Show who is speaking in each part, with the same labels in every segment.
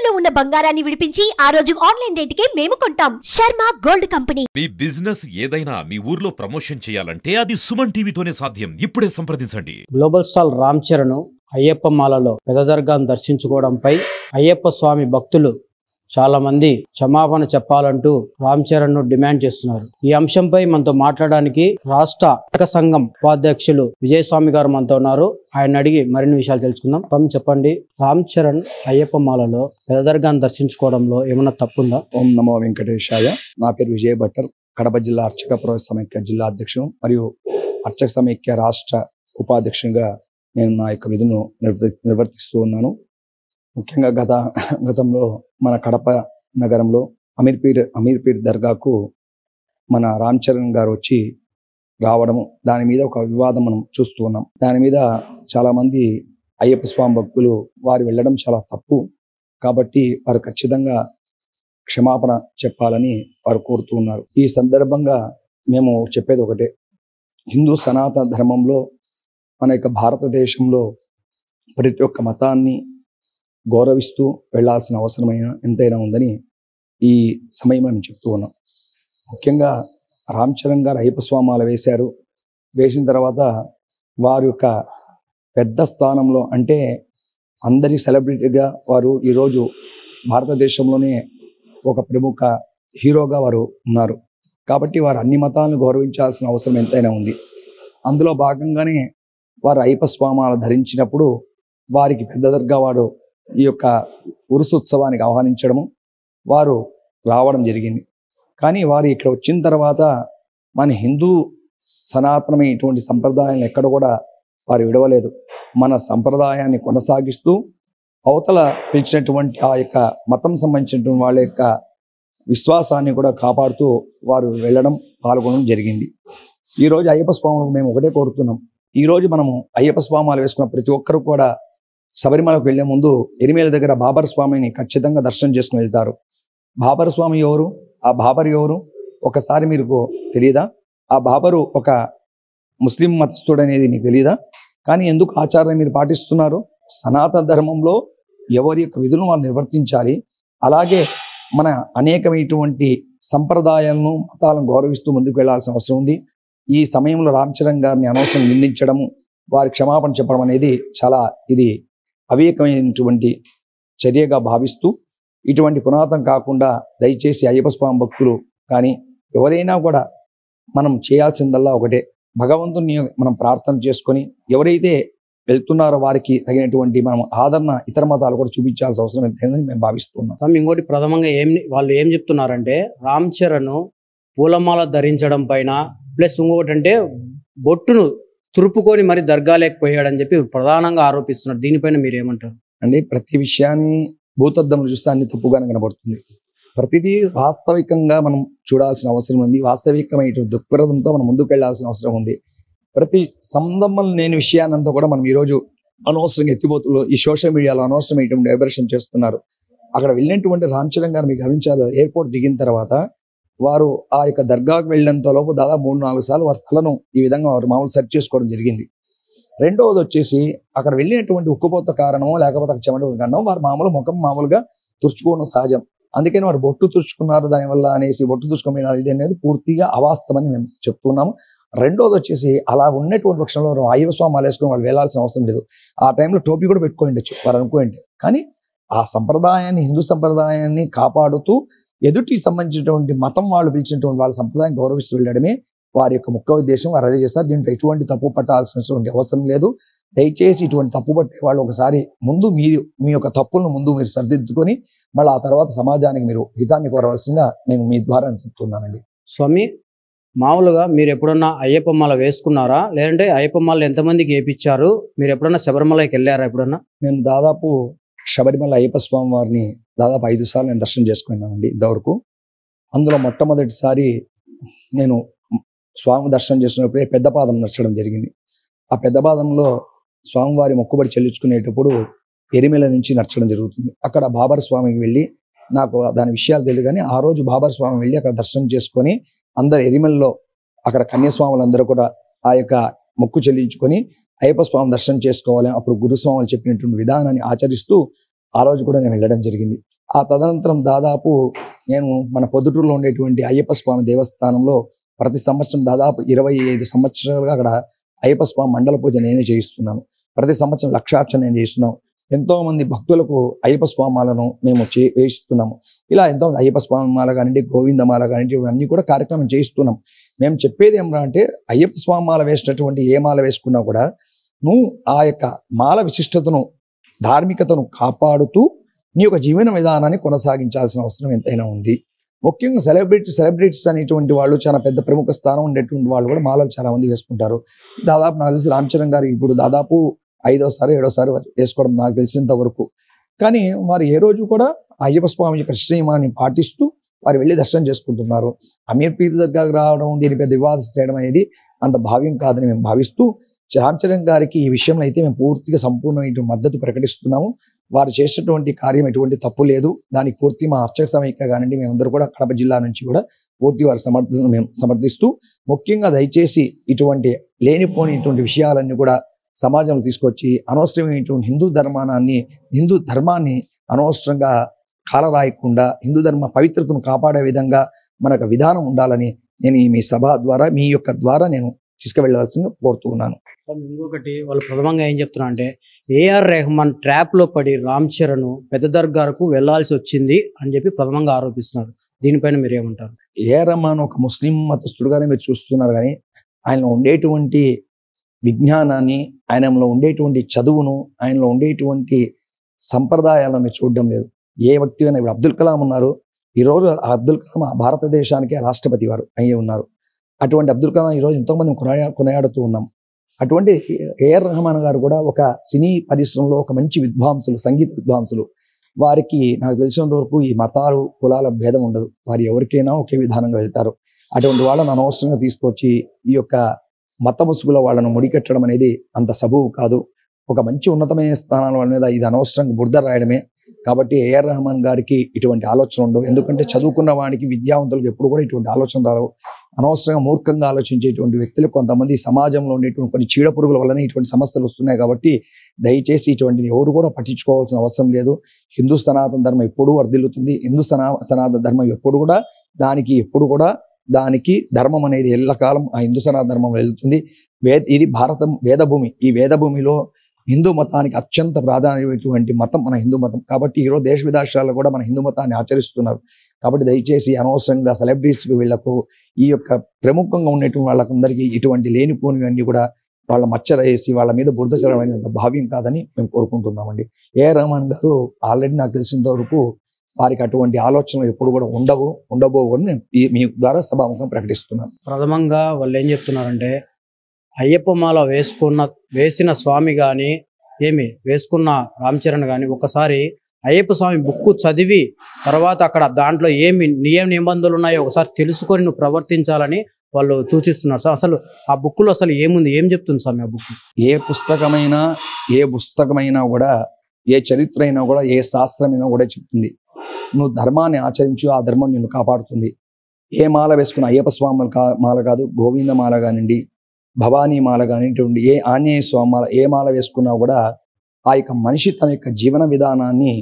Speaker 1: తాకట్టులో ఉన్న బంగారాన్ని విడిపించి ఆ రోజు ఆన్లైన్ రేటుకే మేము కొంటాం. Sharma gold company.
Speaker 2: మీ బిజినెస్ ఏదైనా మీ ఊర్లో ప్రమోషన్ చేయాలంటే అది సుమన్ టీవీతోనే సాధ్యం. ఇప్పుడే సంప్రదించండి.
Speaker 3: గ్లోబల్ స్టార్ రామ్ చరణ్ అయ్యప్ప మాలలో పెద్ద దర్గాను దర్శించుకోవడంపై అయ్యప్ప స్వామి భక్తులు చాలా మంది క్షమాపణ చెప్పాలంటూ రామ్ చరణ్ ను డిమాండ్ చేస్తున్నారు. ఈ అంశంపై మనతో మాట్లాడడానికి రాష్ట్ర సంఘం ఉపాధ్యక్షులు విజయస్వామి గారు మనతో ఉన్నారు. ఆయన అడిగి మరిన్ని విషయాలు తెలుసుకుందాం. స్వామి చెప్పండి, రామ్ చరణ్ అయ్యప్ప మాలలో పెద్ద దర్గాను దర్శించుకోవడంలో ఏమన్నా తప్పుందా?
Speaker 4: ఓం నమో వెంకటేశాయ. నా పేరు విజయ్ భట్టర్, కడప జిల్లా అర్చక పురోహిత సమైక్య జిల్లా అధ్యక్షుడు మరియు అర్చక సమైక్య రాష్ట్ర ఉపాధ్యక్షునిగా నేను నా యొక్క విధులను నిర్వర్తిస్తూ ఉన్నాను. ముఖ్యంగా గతంలో మన కడప నగరంలో అమీర్పీర్ దర్గాకు మన రామ్ చరణ్ గారు వచ్చి రావడము, దాని మీద ఒక వివాదం మనం చూస్తూ ఉన్నాం. దాని మీద చాలా మంది అయ్యప్ప స్వామి భక్తులు వారు వెళ్ళడం చాలా తప్పు కాబట్టి వారు ఖచ్చితంగా క్షమాపణ చెప్పాలని వారు కోరుతూ ఉన్నారు. ఈ సందర్భంగా మేము చెప్పేది ఒకటే, హిందూ సనాతన ధర్మంలో మన యొక్క భారతదేశంలో ప్రతి ఒక్క మతాన్ని గౌరవిస్తూ వెళ్లాల్సిన అవసరమైన ఎంతైనా ఉందని ఈ సమయం మేము చెప్తూ ఉన్నాం. ముఖ్యంగా రామ్ చరణ్ గారు అయ్యప్ప స్వామాల వేశారు. వేసిన తర్వాత వారి యొక్క పెద్ద స్థానంలో, అంటే అందరి సెలబ్రిటీగా వారు ఈరోజు భారతదేశంలోనే ఒక ప్రముఖ హీరోగా వారు ఉన్నారు. కాబట్టి వారు అన్ని మతాలను గౌరవించాల్సిన అవసరం ఎంతైనా ఉంది. అందులో భాగంగానే వారు అయ్యప్ప స్వామాలు ధరించినప్పుడు వారికి పెద్ద దర్గా వారు ఈ యొక్క ఉరుసు ఉత్సవానికి ఆహ్వానించడము, వారు రావడం జరిగింది. కానీ వారు ఇక్కడ వచ్చిన తర్వాత మన హిందూ సనాతనమైనటువంటి సంప్రదాయాలను ఎక్కడ కూడా వారు విడవలేదు. మన సంప్రదాయాన్ని కొనసాగిస్తూ అవతల పిలిచినటువంటి ఆ యొక్క మతం సంబంధించినటువంటి వాళ్ళ యొక్క విశ్వాసాన్ని కూడా కాపాడుతూ వారు వెళ్ళడం, పాల్గొనడం జరిగింది. ఈరోజు అయ్యప్ప స్వాములకు మేము ఒకటే కోరుతున్నాం. ఈరోజు మనము అయ్యప్ప స్వామాలు వేసుకున్న ప్రతి ఒక్కరు కూడా శబరిమలకు వెళ్లే ముందు ఎరిమేల దగ్గర బాబర్ స్వామిని ఖచ్చితంగా దర్శనం చేసుకుని వెళ్తారు. బాబర్ స్వామి ఎవరు? ఆ బాబర్ ఎవరు ఒకసారి మీకు తెలియదా? ఆ బాబరు ఒక ముస్లిం మతస్థుడు అనేది మీకు తెలియదా? కానీ ఎందుకు ఆచారాన్ని మీరు పాటిస్తున్నారు? సనాతన ధర్మంలో ఎవరి యొక్క విధులను వాళ్ళు నిర్వర్తించాలి. అలాగే మన అనేకమైనటువంటి సంప్రదాయాలను, మతాలను గౌరవిస్తూ ముందుకు వెళ్లాల్సిన అవసరం ఉంది. ఈ సమయంలో రామ్ చరణ్ గారిని అనవసరం నిందించడము, వారి క్షమాపణ చెప్పడం అనేది చాలా ఇది అవివేకమైనటువంటి చర్యగా భావిస్తూ, ఇటువంటి పునాతం కాకుండా దయచేసి అయ్యప్ప స్వామి భక్తులు కానీ ఎవరైనా కూడా మనం చేయాల్సిందల్లా ఒకటే, భగవంతుని మనం ప్రార్థన చేసుకొని ఎవరైతే వెళ్తున్నారో వారికి తగినటువంటి మనం ఆదరణ ఇతర మతాలు కూడా చూపించాల్సిన అవసరం ఎంతైందని మేము భావిస్తున్నాం.
Speaker 3: ఇంకోటి ప్రథమంగా వాళ్ళు ఏం చెప్తున్నారంటే, రామ్ చరణ్ పూలమాల ధరించడం పైన ప్లస్ ఇంకొకటి అంటే బొట్టును తురుపుకొని మరి దర్గా లేకపోయాడని చెప్పి ప్రధానంగా ఆరోపిస్తున్నారు. దీనిపైన మీరు ఏమంటారు?
Speaker 4: అంటే ప్రతి విషయాన్ని భూతద్దంలో చూస్తే అన్ని తప్పుగానే కనబడుతుంది. ప్రతిదీ వాస్తవికంగా మనం చూడాల్సిన అవసరం ఉంది. వాస్తవికమైన దృక్పథంతో మనం ముందుకు వెళ్లాల్సిన అవసరం ఉంది. ప్రతి సందర్భం లేని విషయాన్నంతా కూడా మనం ఈరోజు అనవసరంగా ఎత్తిపోతులు ఈ సోషల్ మీడియాలో అనవసరమైనటువంటి డైవర్షన్ చేస్తున్నారు. అక్కడ వెళ్ళినటువంటి రామ్ చరణ్ గారు మీకు గమనించాలి, ఎయిర్పోర్ట్ దిగిన తర్వాత వారు ఆ యొక్క దర్గాకు వెళ్ళినంత లోపు దాదాపు 3-4 సార్లు వారి తలను ఈ విధంగా వారు మామూలు సెర్చ్ చేసుకోవడం జరిగింది. రెండవది వచ్చేసి అక్కడ వెళ్ళినటువంటి ఉక్కుపోత కారణమో లేకపోతే చెమట కారణమో వారు ముఖం మామూలుగా తుడుచుకోవడం సహజం. అందుకని వారు బొట్టు తుడుచుకున్నారు దానివల్ల అనేసి బొట్టు తుడుచుకోమన్నారు, ఇది అనేది పూర్తిగా అవాస్తవమని మేము చెప్తున్నాము. రెండోది వచ్చేసి అలా ఉన్నటువంటి పక్షంలో అయ్యప్ప స్వామి వేసుకొని వాళ్ళు వెళ్ళాల్సిన అవసరం లేదు. ఆ టైంలో టోపీ కూడా పెట్టుకోండి వారు అనుకోండి. కానీ ఆ సంప్రదాయాన్ని, హిందూ సంప్రదాయాన్ని కాపాడుతూ ఎదుటికి సంబంధించినటువంటి మతం వాళ్ళు పిలిచినటువంటి వాళ్ళ సంప్రదాయం గౌరవిస్తూ వెళ్ళడమే వారి యొక్క ముఖ్య ఉద్దేశం. వారు అదే చేస్తారు. దీంట్లో ఎటువంటి తప్పు పట్టాల్సినటువంటి అవసరం లేదు. దయచేసి ఇటువంటి తప్పు పట్టే వాళ్ళు ఒకసారి ముందు మీ యొక్క తప్పులను ముందు మీరు సరిదిద్దుకొని మళ్ళీ ఆ తర్వాత సమాజానికి మీరు హితాన్ని కోరవలసిందిగా నేను మీ ద్వారా చెప్తున్నానండి.
Speaker 3: స్వామి, మామూలుగా మీరు ఎప్పుడన్నా అయ్యప్ప మాల వేసుకున్నారా? లేదంటే అయ్యప్ప మాల ఎంతమందికి వేయించారు? మీరు ఎప్పుడన్నా శబరిమలకి వెళ్ళారా? ఎప్పుడన్నా?
Speaker 4: నేను దాదాపు శబరిమల అయ్యప్ప స్వామి వారిని దాదాపు 5 సార్లు నేను దర్శనం చేసుకున్నానండి ఇంతవరకు. అందులో మొట్టమొదటిసారి నేను స్వామి దర్శనం చేసుకున్నప్పుడే పెద్ద పాదం నడచడం జరిగింది. ఆ పెద్ద పాదంలో స్వామివారి మొక్కుబడి చెల్లించుకునేటప్పుడు ఎరిమెల నుంచి నడచడం జరుగుతుంది. అక్కడ బాబర్ స్వామికి వెళ్ళి, నాకు దాని విషయాలు తెలియదు కానీ ఆ రోజు బాబర్ స్వామి వెళ్ళి అక్కడ దర్శనం చేసుకొని అందరు ఎరిమెల్లో అక్కడ కన్యాస్వాములందరూ కూడా ఆ యొక్క మొక్కు చెల్లించుకొని అయ్యప్ప స్వామి దర్శనం చేసుకోవాలి. అప్పుడు గురుస్వాములు చెప్పినటువంటి విధానాన్ని ఆచరిస్తూ ఆ రోజు కూడా నేను వెళ్ళడం జరిగింది. ఆ తదనంతరం దాదాపు నేను మన పొద్దుటూరులో ఉండేటువంటి అయ్యప్ప స్వామి దేవస్థానంలో ప్రతి సంవత్సరం దాదాపు 25 సంవత్సరాలుగా అక్కడ అయ్యప్ప స్వామి మండల పూజ నేనే చేయిస్తున్నాను. ప్రతి సంవత్సరం లక్షార్చన నేను చేస్తున్నాను. ఎంతో మంది భక్తులకు అయ్యప్ప స్వామి మాలను మేము వేయిస్తున్నాము. ఇలా ఎంతో అయ్యప్ప స్వామి మాల కానివ్వండి, గోవిందమాల కానివ్వండి, ఇవన్నీ కూడా కార్యక్రమం చేయిస్తున్నాం. మేము చెప్పేది ఏమన్నా అంటే అయ్యప్ప స్వామి మాల వేసినటువంటి ఏ మాల వేసుకున్నా కూడా నువ్వు ఆ యొక్క మాల విశిష్టతను, ధార్మికతను కాపాడుతూ నీ యొక్క జీవన విధానాన్ని కొనసాగించాల్సిన అవసరం ఎంతైనా ఉంది. ముఖ్యంగా సెలబ్రిటీస్ అనేటువంటి వాళ్ళు చాలా పెద్ద ప్రముఖ స్థానం ఉండేటువంటి వాళ్ళు కూడా మాలలు చాలా మంది వేసుకుంటారు. దాదాపు నాకు తెలిసి రామ్ చరణ్ గారు ఇప్పుడు దాదాపు 5వ సారి 7వ సారి వేసుకోవడం నాకు తెలిసినంత వరకు. కానీ వారు ఏ రోజు కూడా అయ్యప్ప స్వామి యొక్క శ్రీమాన్ని పాటిస్తూ వారు వెళ్ళి దర్శనం చేసుకుంటున్నారు. అమీర్ పీర్ దగ్గరకు రావడం, దీని పెద్ద వివాదం చేయడం అనేది అంత భావ్యం కాదని మేము భావిస్తూ రామ్ చరణ్ గారికి ఈ విషయంలో అయితే మేము పూర్తిగా సంపూర్ణమైన మద్దతు ప్రకటిస్తున్నాము. వారు చేసినటువంటి కార్యం ఎటువంటి తప్పు లేదు. దానికి పూర్తి మా అర్చక సమైక్య కానివ్వండి, మేమందరూ కూడా కడప జిల్లా నుంచి కూడా పూర్తి వారి మేము సమర్థిస్తూ, ముఖ్యంగా దయచేసి ఇటువంటి లేనిపోయినటువంటి విషయాలన్నీ కూడా సమాజంలో తీసుకొచ్చి అనవసరమైనటువంటి హిందూ ధర్మాన్ని అనవసరంగా కాలరాయకుండా హిందూ ధర్మ పవిత్రతను కాపాడే విధంగా మనకు విధానం ఉండాలని నేను మీ సభ ద్వారా మీ యొక్క ద్వారా నేను తీసుకువెళ్ళవలసిందిగా కోరుతూ ఉన్నాను.
Speaker 3: ఇంకొకటి వాళ్ళు ప్రథమంగా ఏం చెప్తున్నా అంటే ఏఆర్ రెహమాన్ ట్రాప్ లో పడి రామ్ చరణ్ పెద్ద దర్గాకు వెళ్లాల్సి వచ్చింది అని చెప్పి ప్రథమంగా ఆరోపిస్తున్నారు. దీనిపైన మీరు ఏమంటారు?
Speaker 4: ఏఆర్ రెహమాన్ ఒక ముస్లిం మతస్థుడుగానే మీరు చూస్తున్నారు, కానీ ఆయనలో ఉండేటువంటి విజ్ఞానాన్ని, ఆయనలో ఉండేటువంటి చదువును, ఆయనలో ఉండేటువంటి సంప్రదాయాలను మీరు చూడడం లేదు. ఏ వ్యక్తి అయినా ఇప్పుడు అబ్దుల్ కలాం ఉన్నారు. ఈరోజు అబ్దుల్ కలాం భారతదేశానికి రాష్ట్రపతి వారు అయ్యి ఉన్నారు. అటువంటి అబ్దుల్ కలాం ఈరోజు ఎంతోమంది కొనియాడుతూ ఉన్నాం. అటువంటి ఏఆర్ రెహమాన్ గారు కూడా ఒక సినీ పరిశ్రమలో ఒక మంచి విద్వాంసులు, సంగీత విద్వాంసులు. వారికి నాకు తెలిసినంత వరకు ఈ మతాలు కులాల భేదం ఉండదు. వారు ఎవరికైనా ఒకే విధానంగా వెళ్తారు. అటువంటి వాళ్ళని అనవసరంగా తీసుకొచ్చి ఈ యొక్క మత ముసుగులో వాళ్ళను ముడికెట్టడం అనేది అంత సబబు కాదు. ఒక మంచి ఉన్నతమైన స్థానాల వాళ్ళ మీద ఇది అనవసరంగా బురద రాయడమే. కాబట్టి ఏఆర్ రెహమాన్ గారికి ఇటువంటి ఆలోచన ఉండవు. ఎందుకంటే చదువుకున్న వాడికి, విద్యావంతులకు ఎప్పుడు కూడా ఇటువంటి ఆలోచన రావు. అనవసరంగా మూర్ఖంగా ఆలోచించేటువంటి వ్యక్తులు కొంతమంది సమాజంలో ఉండేటువంటి కొన్ని చీడ పురుగుల వల్లనే ఇటువంటి సమస్యలు వస్తున్నాయి. కాబట్టి దయచేసి ఇటువంటిది ఎవరు కూడా పట్టించుకోవాల్సిన అవసరం లేదు. హిందూ సనాతన ధర్మం ఎప్పుడూ వర్ధిల్లుతుంది. హిందూ సనాతన ధర్మం ఎప్పుడు కూడా దానికి ధర్మం అనేది ఎల్లకాలం ఆ హిందూ సనాతన ధర్మం వెళ్తుంది. ఇది భారతం వేదభూమి. ఈ వేదభూమిలో హిందూ మతానికి అత్యంత ప్రాధాన్యమైనటువంటి మతం మన హిందూ మతం. కాబట్టి ఈరోజు దేశ విదేశాల్లో కూడా మన హిందూ మతాన్ని ఆచరిస్తున్నారు. కాబట్టి దయచేసి అనవసరంగా సెలబ్రిటీస్కి వీళ్లకు, ఈ యొక్క ప్రముఖంగా ఉండేటువంటి వాళ్ళకందరికీ ఇటువంటి లేనిపోనివన్నీ కూడా వాళ్ళ మచ్చర వేసి వాళ్ళ మీద బురద చల్లడం అనేది భావ్యం కాదని మేము కోరుకుంటున్నామండి. ఏఆర్ రెహమాన్ గారు ఆల్రెడీ నాకు తెలిసినంత వరకు వారికి అటువంటి ఆలోచనలు ఎప్పుడు కూడా ఉండబోవు అని మీ ద్వారా సభాముఖం ప్రకటిస్తున్నాను.
Speaker 3: ప్రథమంగా వాళ్ళు ఏం చెప్తున్నారంటే అయ్యప్ప మాల వేసిన స్వామి కానీ వేసుకున్న రామ్ చరణ్ కానీ ఒకసారి అయ్యప్ప స్వామి బుక్కు చదివి తర్వాత అక్కడ దాంట్లో ఏమి నిబంధనలు ఉన్నాయో ఒకసారి తెలుసుకొని నువ్వు ప్రవర్తించాలని వాళ్ళు సూచిస్తున్నారు. సార్ అసలు ఆ బుక్లో అసలు ఏముంది, ఏం చెప్తుంది స్వామి ఆ బుక్?
Speaker 4: ఏ పుస్తకమైనా కూడా, ఏ చరిత్ర అయినా కూడా, ఏ శాస్త్రమైనా కూడా చెప్తుంది నువ్వు ధర్మాన్ని ఆచరించు, ఆ ధర్మం నిన్ను కాపాడుతుంది. ఏ మాల వేసుకున్న అయ్యప్ప స్వామి మాల కాదు, గోవింద మాల కానివ్వండి, భవానీ మాల కానివ్వండి, ఏ ఆంజనేయ స్వామి మాల, ఏ మాల వేసుకున్నా కూడా ఆ యొక్క మనిషి తన యొక్క జీవన విధానాన్ని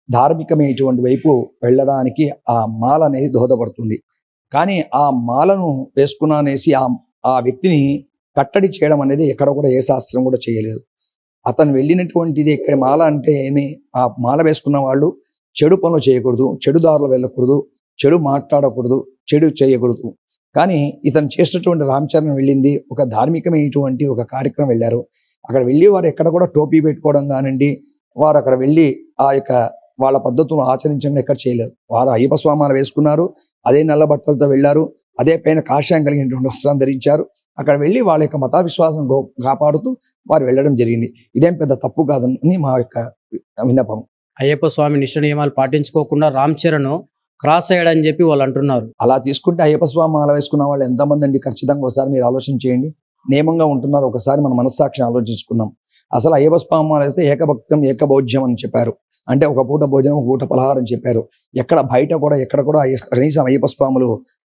Speaker 4: ధార్మికమైనటువంటి వైపు వెళ్ళడానికి ఆ మాల అనేది దోహదపడుతుంది. కానీ ఆ మాలను వేసుకున్నా అనేసి ఆ వ్యక్తిని కట్టడి చేయడం అనేది ఎక్కడ కూడా ఏ శాస్త్రం కూడా చేయలేదు. అతను వెళ్ళినటువంటిది ఇక్కడ మాల అంటే ఏమి, ఆ మాల వేసుకున్న వాళ్ళు చెడు పనులు చేయకూడదు, చెడు దారులు వెళ్ళకూడదు, చెడు మాట్లాడకూడదు, చెడు చేయకూడదు. కానీ ఇతను చేసినటువంటి రామ్ చరణ్ వెళ్ళింది ఒక ధార్మికమైనటువంటి ఒక కార్యక్రమం వెళ్ళారు. అక్కడ వెళ్ళి వారు ఎక్కడ కూడా టోపీ పెట్టుకోవడం కానివ్వండి, వారు అక్కడ వెళ్ళి ఆ యొక్క వాళ్ళ పద్ధతులను ఆచరించడం ఎక్కడ చేయలేదు. వారు అయ్యప్ప స్వామాలు వేసుకున్నారు, అదే నల్ల బట్టలతో వెళ్ళారు, అదే పైన కాషాయం కలిగినటువంటి వస్త్రాన్ని ధరించారు. అక్కడ వెళ్ళి వాళ్ళ యొక్క మత విశ్వాసం కాపాడుతూ వారు వెళ్ళడం జరిగింది. ఇదేం పెద్ద తప్పు కాదని మా యొక్క విన్నపం.
Speaker 3: అయ్యప్ప స్వామి నిష్ట నియమాలు పాటించుకోకుండా రామ్ చరణ్ క్రాస్ అయ్యాడని చెప్పి వాళ్ళు అంటున్నారు.
Speaker 4: అలా తీసుకుంటే అయ్యప్ప స్వామి మాల వేసుకున్న వాళ్ళు ఎంతమంది అండి? ఖచ్చితంగా ఒకసారి మీరు ఆలోచన చేయండి. నియమంగా ఉంటున్నారు, ఒకసారి మన మనస్సాక్షిని ఆలోచించుకుందాం. అసలు అయ్యప్ప స్వామి మాల వేస్తే ఏకభక్తం ఏకభోజ్యం అని చెప్పారు. అంటే ఒక పూట భోజనం, ఒక పూట పలహారం చెప్పారు. ఎక్కడ బయట కూడా ఎక్కడ కూడా కనీసం అయ్యప్ప స్వాములు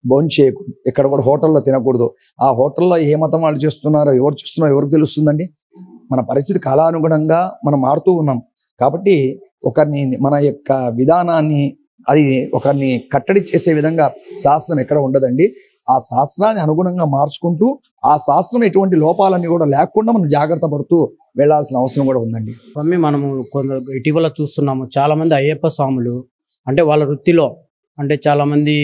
Speaker 4: భోజనం చేయకూడదు, ఎక్కడ కూడా హోటల్లో తినకూడదు. ఆ హోటల్లో ఏ మతం వాళ్ళు చేస్తున్నారో, ఎవరు చూస్తున్నారో ఎవరికి తెలుస్తుందండి? మన పరిస్థితి కాలానుగుణంగా మనం మారుతూ ఉన్నాం. కాబట్టి ఒకరిని మన యొక్క విధానాన్ని అది ఒకరిని కట్టడి చేసే విధంగా శాస్త్రం ఎక్కడ ఉండదండి. ఆ శాస్త్రాన్ని అనుగుణంగా మార్చుకుంటూ ఆ శాస్త్రం ఎటువంటి లోపాలన్నీ కూడా లేకుండా మనం జాగ్రత్త పడుతూ వెళ్లాల్సిన అవసరం కూడా ఉందండి.
Speaker 3: స్వామి, మనము ఇటీవల చూస్తున్నాము చాలా మంది అయ్యప్ప స్వాములు అంటే వాళ్ళ వృత్తిలో అంటే చాలా మంది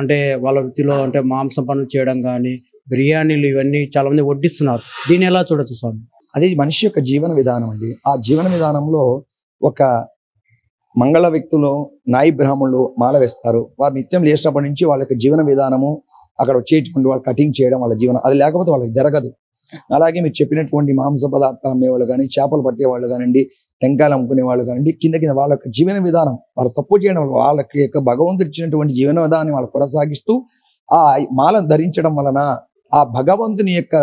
Speaker 3: అంటే వాళ్ళ వృత్తిలో అంటే మాంసం పనులు చేయడం కానీ బిర్యానీలు ఇవన్నీ చాలా మంది వడ్డిస్తున్నారు. దీన్ని ఎలా చూడొచ్చు స్వామి?
Speaker 4: అది మనిషి యొక్క జీవన విధానం అండి. ఆ జీవన విధానంలో ఒక మంగళ వ్యక్తులు నాయి బ్రాహ్మణులు మాల వేస్తారు. వారు నిత్యం లేచినప్పటి నుంచి వాళ్ళ యొక్క జీవన విధానము అక్కడ వచ్చేటువంటి వాళ్ళు కటింగ్ చేయడం వాళ్ళ జీవనం, అది లేకపోతే వాళ్ళకి జరగదు. అలాగే మీరు చెప్పినటువంటి మాంస పదార్థాలు అమ్మేవాళ్ళు కానీ, చేపలు పట్టేవాళ్ళు కానివ్వండి, టెంకాయలు అమ్ముకునే వాళ్ళు కానివ్వండి, కింద వాళ్ళ యొక్క జీవన విధానం వాళ్ళు తప్పు చేయడం, వాళ్ళకి యొక్క భగవంతుడు ఇచ్చినటువంటి జీవన విధానాన్ని వాళ్ళు కొనసాగిస్తూ ఆ మాలను ధరించడం వలన ఆ భగవంతుని యొక్క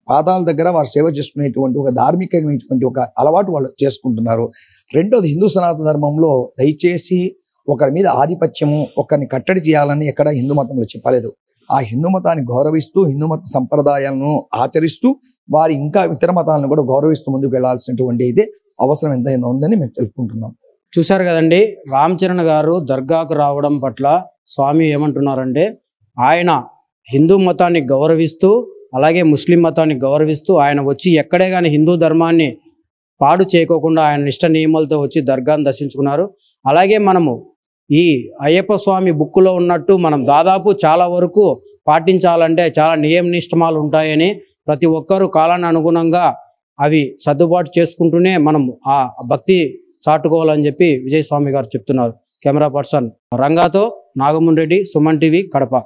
Speaker 4: పాదాల దగ్గర వారు సేవ చేసుకునేటువంటి ఒక ధార్మికమైనటువంటి ఒక అలవాటు వాళ్ళు చేసుకుంటున్నారు. రెండోది, హిందూ సనాతన ధర్మంలో దయచేసి ఒకరి మీద ఆధిపత్యము, ఒకరిని కట్టడి చేయాలని ఎక్కడ హిందూ మతంలో చెప్పలేదు. ఆ హిందూ మతాన్ని గౌరవిస్తూ హిందూ మత సంప్రదాయాలను ఆచరిస్తూ వారి ఇంకా ఇతర మతాలను కూడా గౌరవిస్తూ ముందుకు వెళ్లాల్సినటువంటి అయితే అవసరం ఎంతైనా ఉందని మేము తెలుపుకుంటున్నాం.
Speaker 3: చూశారు కదండి, రామ్ చరణ్ గారు దర్గాకు రావడం పట్ల స్వామి ఏమంటున్నారంటే ఆయన హిందూ మతాన్ని గౌరవిస్తూ అలాగే ముస్లిం మతాన్ని గౌరవిస్తూ ఆయన వచ్చి ఎక్కడే కానీ హిందూ ధర్మాన్ని పాడు చేయకోకుండా ఆయన నిష్ట నియమాలతో వచ్చి దర్గాను దర్శించుకున్నారు. అలాగే మనము ఈ అయ్యప్ప స్వామి బుక్కులో ఉన్నట్టు మనం దాదాపు చాలా వరకు పాటించాలంటే చాలా నియమ నిష్టమాలు ఉంటాయని ప్రతి ఒక్కరూ కాలాన్ని అనుగుణంగా అవి సర్దుబాటు చేసుకుంటూనే మనం ఆ భక్తి చాటుకోవాలని చెప్పి విజయస్వామి గారు చెప్తున్నారు. కెమెరా పర్సన్ రంగాతో నాగమున్ రెడ్డి, సుమన్ టీవీ, కడప.